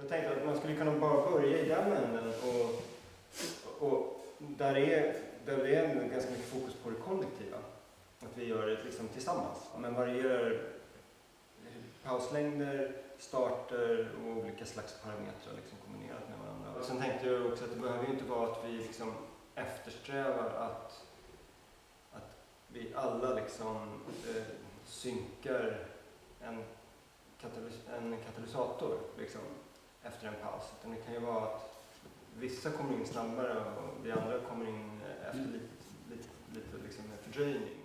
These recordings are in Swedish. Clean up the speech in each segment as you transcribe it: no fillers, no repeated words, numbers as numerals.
Jag tänkte att man skulle kunna bara börja i den änden och där det är ganska mycket fokus på det kollektiva. Att vi gör det liksom tillsammans. Men varierar pauslängder, starter och olika slags parametrar liksom kombinerat med varandra. Och sen tänkte jag också att det behöver ju inte vara att vi liksom eftersträvar att vi alla liksom synkar en katalysator liksom, efter en paus. Utan det kan ju vara att vissa kommer in snabbare och vi andra kommer in efter lite liksom fördröjning.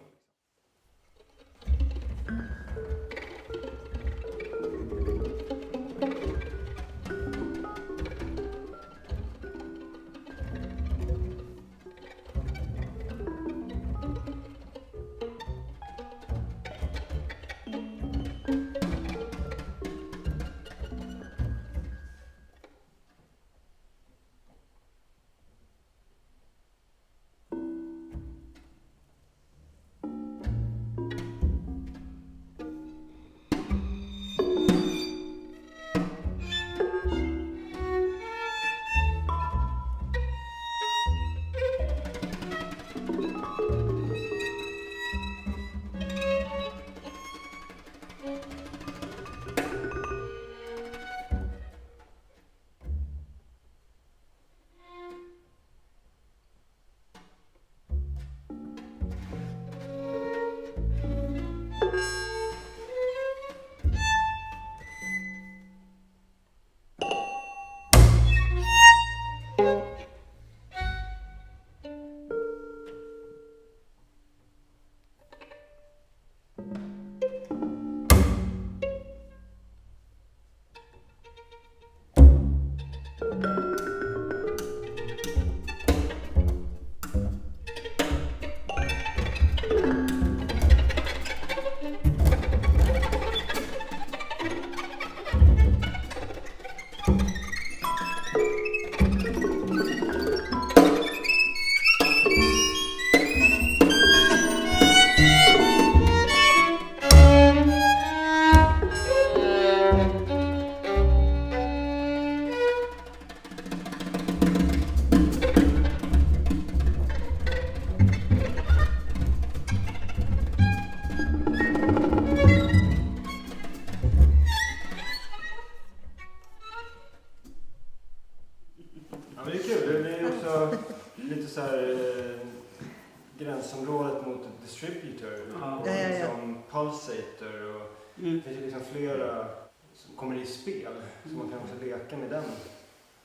Gränsområdet mot ett distributor och liksom pulsator och det finns liksom flera som kommer i spel så man kan också leka med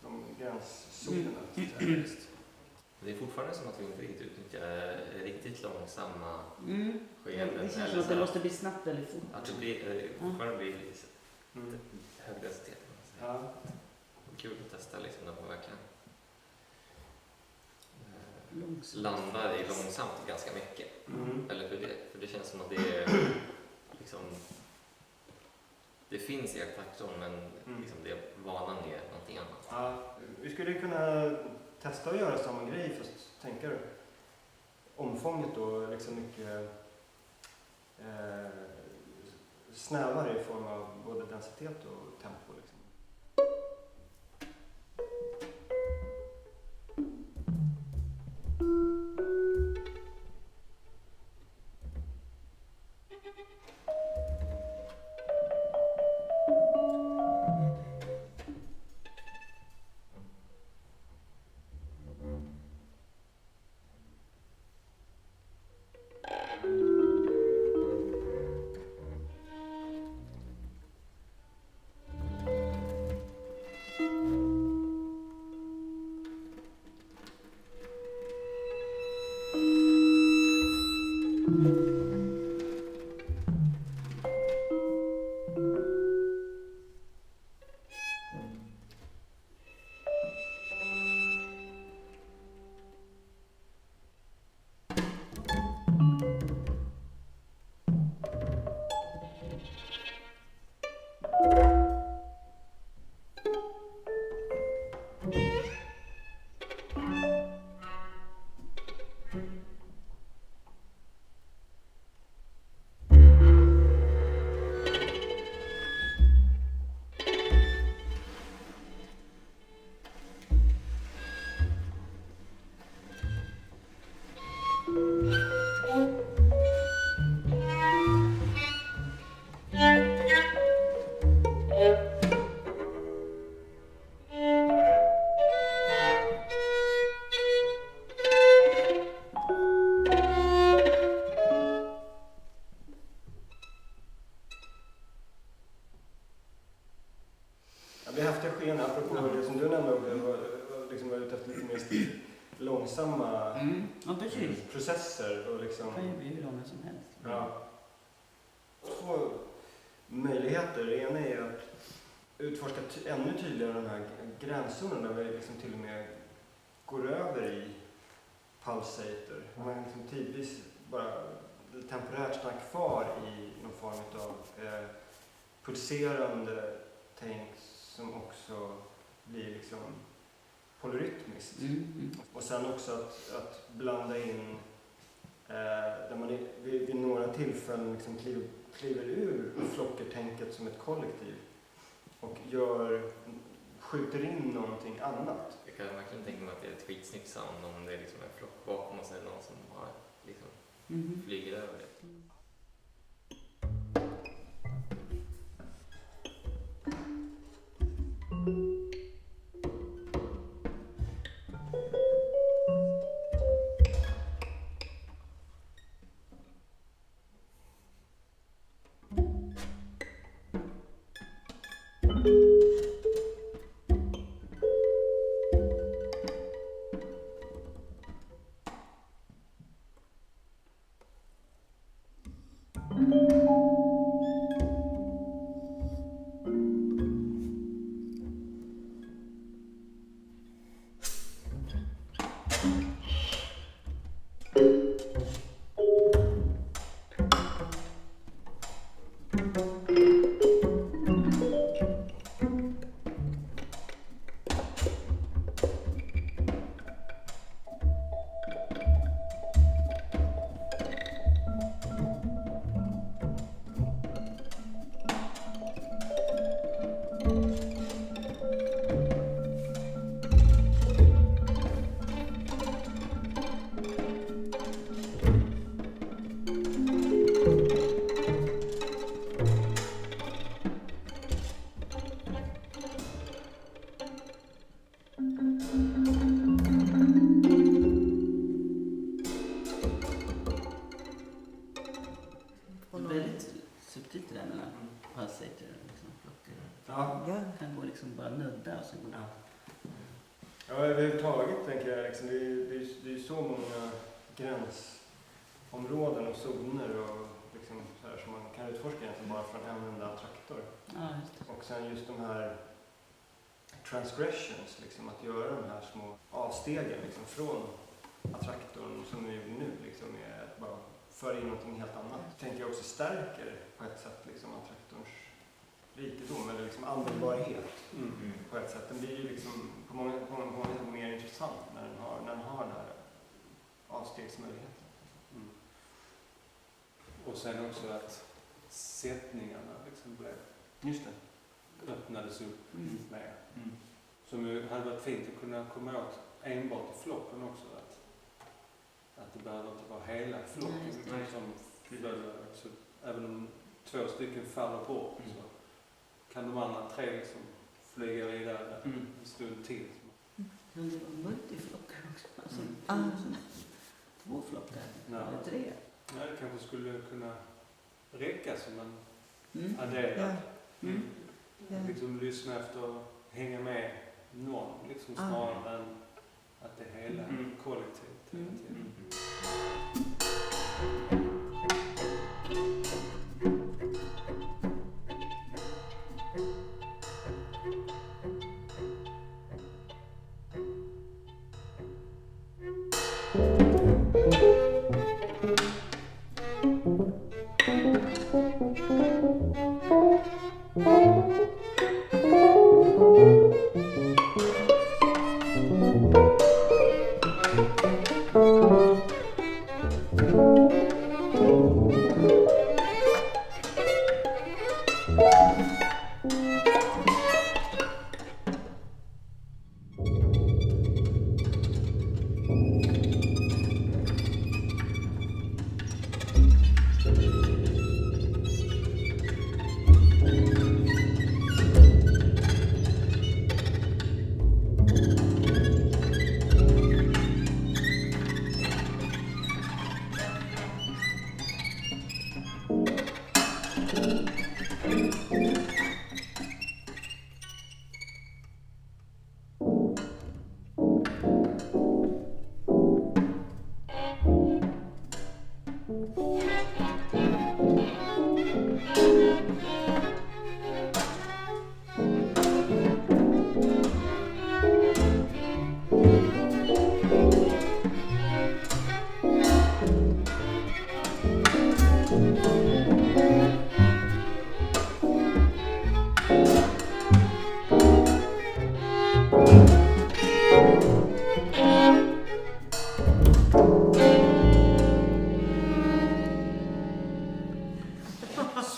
de gränszonerna. Det är fortfarande som att vi inte riktigt utnyttjar riktigt långsamma skeenden. Det känns som att det måste bli snabbt väldigt fort. Att det fortfarande blir hög densitet. Ja. Kul att testa liksom när man verkligen landar i långsamt ganska mycket. Eller för det känns som att det är liksom, det finns i attraktorn men liksom det vanan är någonting annat. Ja, vi skulle kunna testa att göra samma grej fast tänker omfånget då liksom mycket snävare i form av både densitet och tempo liksom. det häftiga skenet, apropå det som du nämnde, var liksom var ute efter lite mer långsamma processer. Och liksom, det kan ju bli hur långa som helst. Ja. 2 möjligheter. Det ena är att utforska ännu tydligare de här gränszonerna där vi liksom till och med går över i pulsator. Man liksom tidvis bara temporärt stannar kvar i någon form av pulserande tänk som också blir liksom polyrytmiskt. Och sen också att blanda in där man vid några tillfällen liksom kliver ur flockertänket som ett kollektiv och skjuter in någonting annat. Jag kan verkligen tänka mig att det är ett skitsnyggt sound om det är liksom en flock bakom och så är det någon som har liksom flyger över det. Kan gå liksom bara nudda och så går det. Ja, överhuvudtaget tänker jag liksom, det är så många gränsområden och zoner och liksom så här som man kan utforska egentligen bara från en enda attraktor. Ja, just det. Och sen just de här transgressions, liksom, att göra de här små avstegen liksom, från attraktorn som vi gjorde nu, liksom, är att bara föra in någonting helt annat. Tänker jag också stärker på ett sätt liksom, attraktorns rikedom eller liksom användbarhet på ett sätt. Den blir ju liksom på många sätt mer intressant när den har den här avstegsmöjligheten. Och sen också att sättningarna liksom blev Just det. öppnades upp mer. Som ju hade varit fint att kunna komma åt enbart i flocken också. Att det behöver inte vara hela flocken som följer. Så även om 2 stycken faller bort så kan de andra 3 liksom flyga vidare en stund till. Men det var multiflockar också. Alltså, 2 flockar. Eller 3. Ja, det kanske skulle kunna räcka som en adderad. Liksom lyssna efter och hänga med någon liksom snarare än att det är hela kollektivet hela tiden.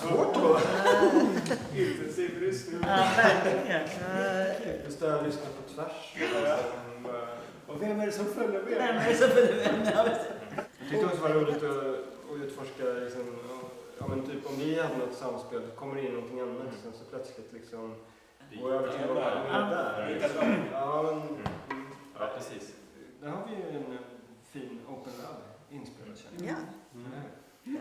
svårt då. Intensiv lyssning. Ja, verkligen. Just det här lyssna på tvärs. Och vem är det som följer med? Vem är det som följer med? Jag tyckte också det var roligt att utforska liksom, ja, men typ om vi hade något samspel, kommer det in någonting annat sen så plötsligt liksom går över till vad är där. Ja, precis. Där har vi ju en fin open lab inspelad känner jag. Ja. Ja.